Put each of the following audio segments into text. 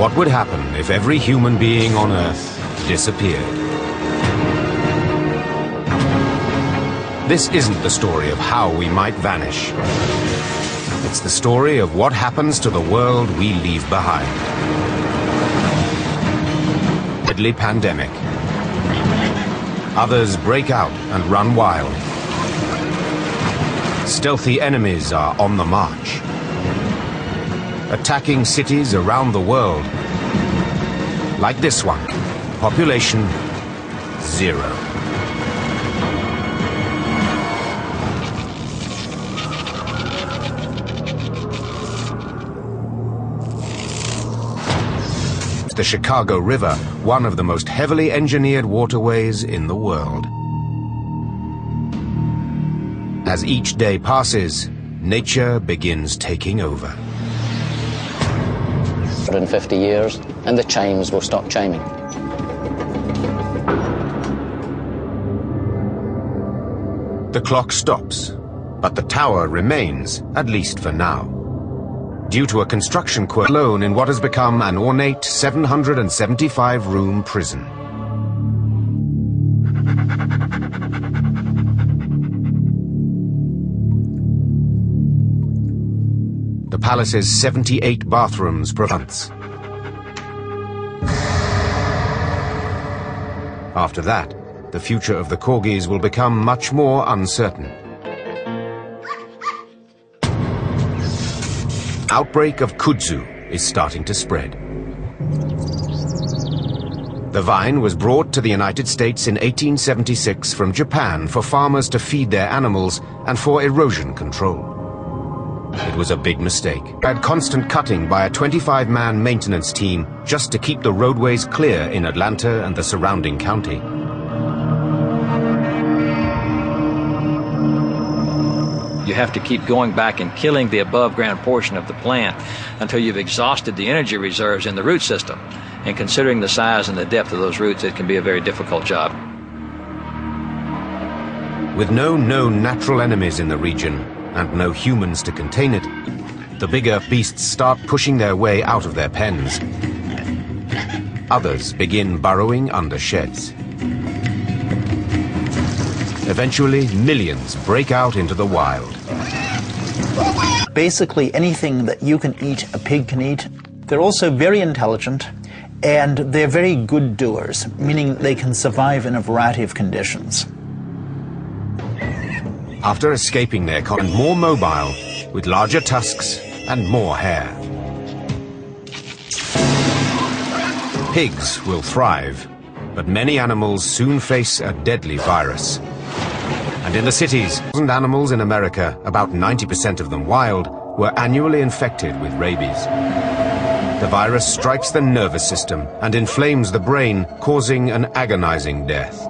What would happen if every human being on Earth disappeared? This isn't the story of how we might vanish. It's the story of what happens to the world we leave behind. Deadly pandemic. Others break out and run wild. Stealthy enemies are on the march, attacking cities around the world. Like this one, population 0. The Chicago River, one of the most heavily engineered waterways in the world. As each day passes, nature begins taking over. 150 years, and the chimes will stop chiming. The clock stops, but the tower remains, at least for now. Due to a construction quirk alone in what has become an ornate 775-room prison. The palace's 78 bathrooms per month. After that, the future of the corgis will become much more uncertain. Outbreak of kudzu is starting to spread. The vine was brought to the United States in 1876 from Japan for farmers to feed their animals and for erosion control. It was a big mistake. It had constant cutting by a 25-man maintenance team just to keep the roadways clear in Atlanta and the surrounding county. You have to keep going back and killing the above-ground portion of the plant until you've exhausted the energy reserves in the root system. And considering the size and the depth of those roots, it can be a very difficult job. With no known natural enemies in the region and no humans to contain it, the bigger beasts start pushing their way out of their pens. Others begin burrowing under sheds. Eventually, millions break out into the wild. Basically, anything that you can eat, a pig can eat. They're also very intelligent, and they're very good doers, meaning they can survive in a variety of conditions. After escaping their con, more mobile, with larger tusks and more hair. Pigs will thrive, but many animals soon face a deadly virus. And in the cities, animals in America, about 90% of them wild, were annually infected with rabies. The virus strikes the nervous system and inflames the brain, causing an agonizing death.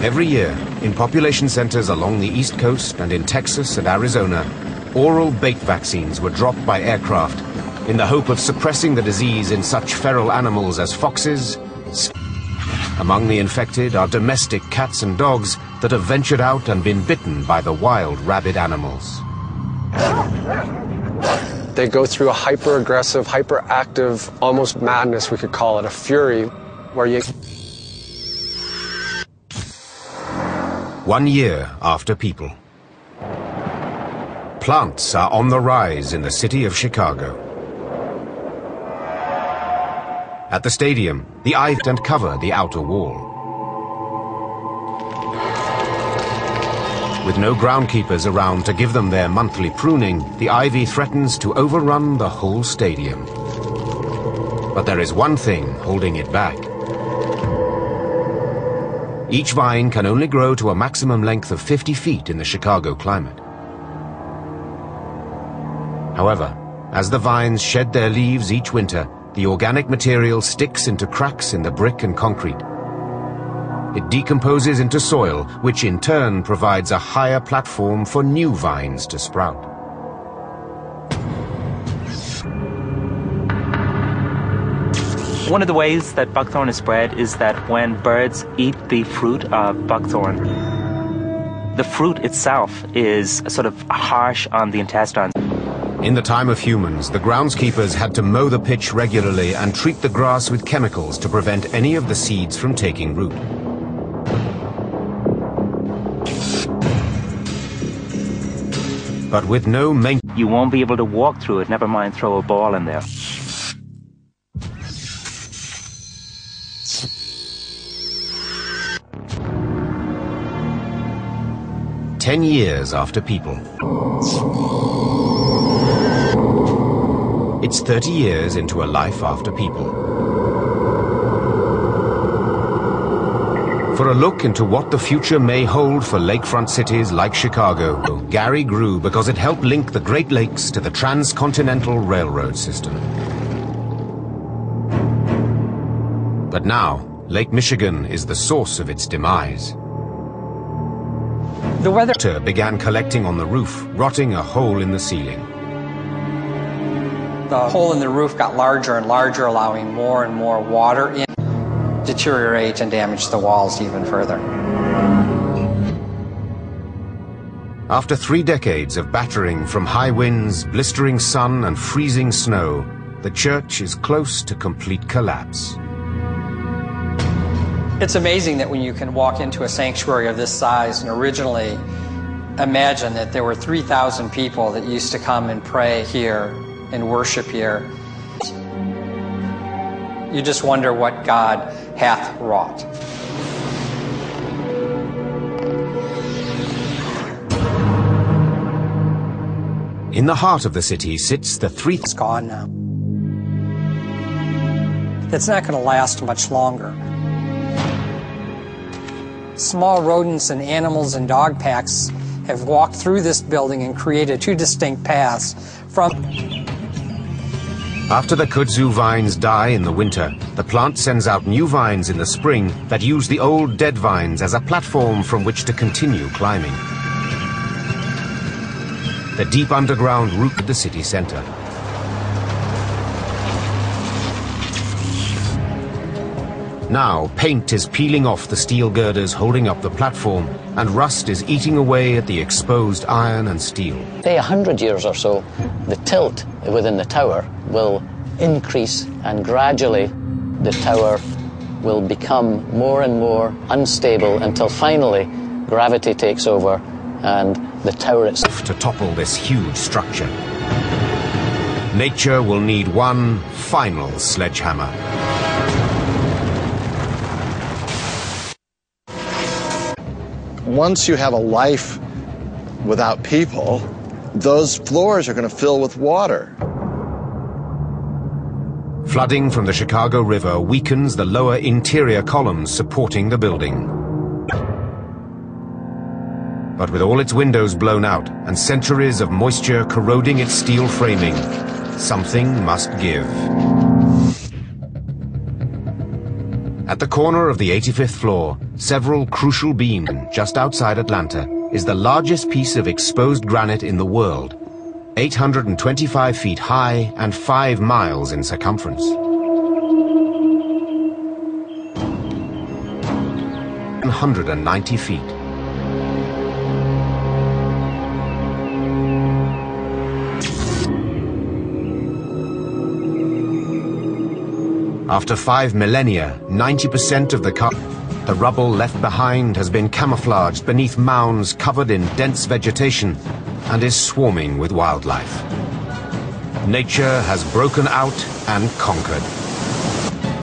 Every year, in population centers along the East Coast and in Texas and Arizona, oral bait vaccines were dropped by aircraft in the hope of suppressing the disease in such feral animals as foxes. Among the infected are domestic cats and dogs that have ventured out and been bitten by the wild rabid animals. They go through a hyper-aggressive, hyperactive, almost madness, we could call it, a fury, where you... 1 year after people. Plants are on the rise in the city of Chicago. At the stadium, the ivy and cover the outer wall. With no groundkeepers around to give them their monthly pruning, the ivy threatens to overrun the whole stadium. But there is one thing holding it back. Each vine can only grow to a maximum length of 50 feet in the Chicago climate. However, as the vines shed their leaves each winter, the organic material sticks into cracks in the brick and concrete. It decomposes into soil, which in turn provides a higher platform for new vines to sprout. One of the ways that buckthorn is spread is that when birds eat the fruit of buckthorn, The fruit itself is sort of harsh on the intestines. In the time of humans, the groundskeepers had to mow the pitch regularly and treat the grass with chemicals to prevent any of the seeds from taking root. But with no maintenance, You won't be able to walk through it, never mind throw a ball in there. "10 years after people. It's 30 years into a life after people. For a look into what the future may hold for lakefront cities like Chicago, Gary grew because it helped link the Great Lakes to the transcontinental railroad system. But now, Lake Michigan is the source of its demise. The weather Began collecting on the roof, rotting a hole in the ceiling. The hole in the roof got larger and larger, allowing more and more water in, deteriorate and damage the walls even further. After 3 decades of battering from high winds, blistering sun, and freezing snow, the church is close to complete collapse. It's amazing that when you can walk into a sanctuary of this size, and originally imagine that there were 3,000 people that used to come and pray here and worship here. You just wonder what God hath wrought. In the heart of the city sits the It's gone now. It's not going to last much longer. Small rodents and animals and dog packs have walked through this building and created 2 distinct paths from... After the kudzu vines die in the winter, the plant sends out new vines in the spring that use the old dead vines as a platform from which to continue climbing. The deep underground route to the city center. Now, paint is peeling off the steel girders holding up the platform, and rust is eating away at the exposed iron and steel. Say 100 years or so, the tilt within the tower will increase, and gradually the tower will become more and more unstable until finally gravity takes over and the tower itself to topple this huge structure. Nature will need one final sledgehammer. Once you have a life without people, those floors are going to fill with water. Flooding from the Chicago River weakens the lower interior columns supporting the building. But with all its windows blown out and centuries of moisture corroding its steel framing, something must give. At the corner of the 85th floor, several crucial beams just outside Atlanta is the largest piece of exposed granite in the world, 825 feet high and 5 miles in circumference. 190 feet. After 5 millennia, 90% of the rubble left behind has been camouflaged beneath mounds covered in dense vegetation and is swarming with wildlife. Nature has broken out and conquered.